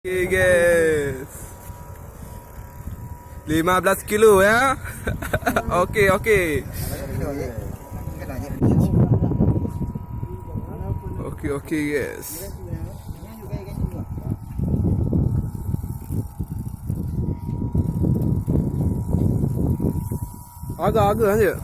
Okay guys, 15 kilo ya. Okey. Okey guys. Agak aja.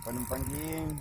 Penumpang jing.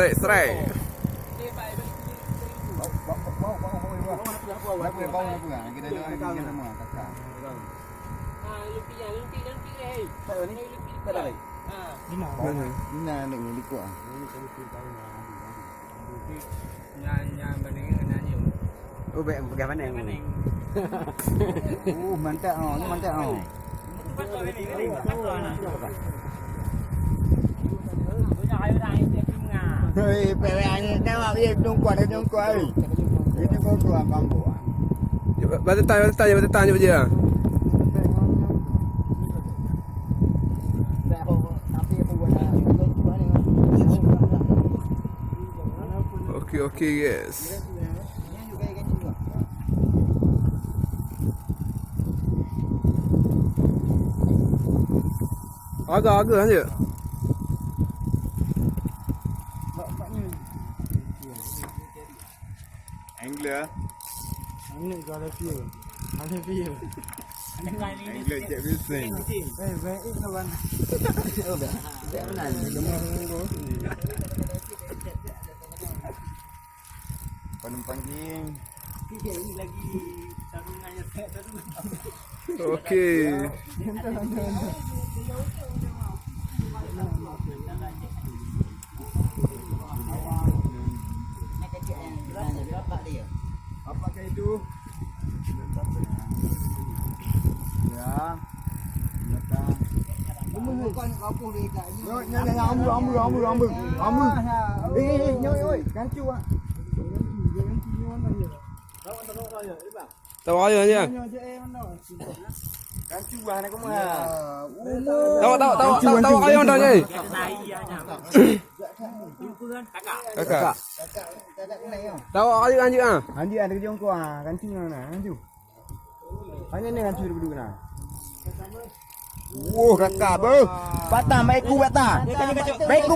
Strike, strike. Mana? Nah, nak ni kuat. Oh, bagai mana yang mana? Mantap oh, ni mantap oh. Hei, peweknya tengok dia tungkuat oi. Ini kau tuang kamu. Batu tanya je. Okay, guys. Agak aja. Angler. Angler kalau view. Ada view. Angler cek bising. Baik kawan. Oh, dah. Dah mana? Penumpang jing. Ini lagi sarungannya tak. Okay. Apakah itu? Ya. Nyata. Bukan kampung dekat ni. Ambil. Nyoi, kancu ah. Tahu aja aja. Kancu ah nak kemana? Tahu ayam dah ni. Kakak. Tahu ayam anjing ah. Anjing ada kerja kau ah. Kancu mana? Kancu. Hanya ni kancu duduk na. Wah, kakak ber. Patah baiku patah. Baiku.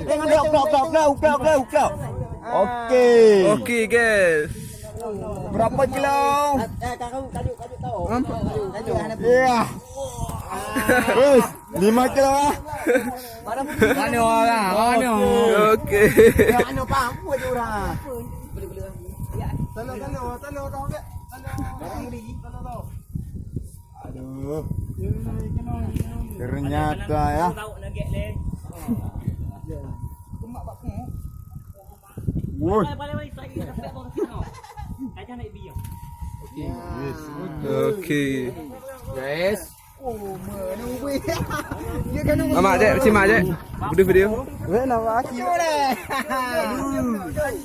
Jangan dok. Okey. Okay, guys. Berapa kilo? Kajuk tahu. Ya. Wes, 5 kilo ah. Mana orang? Mana? Okay. Ya, anu pampu aja orang. Telur tahu tak? Aduh. Ternyata ya. Woi. Okay. Yes. Mak dek, cimak dek. Video. Nak maki boleh.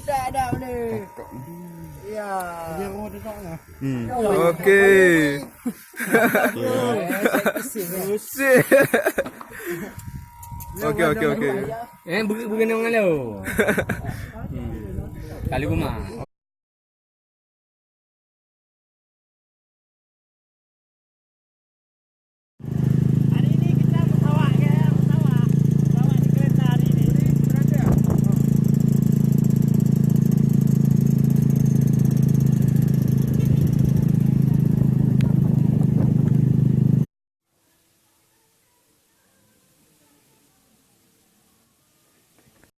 Tak ada boleh. Ya. Dia rumah tu tak nak. Okay. Okay. Bukan orang lalu. Kali rumah.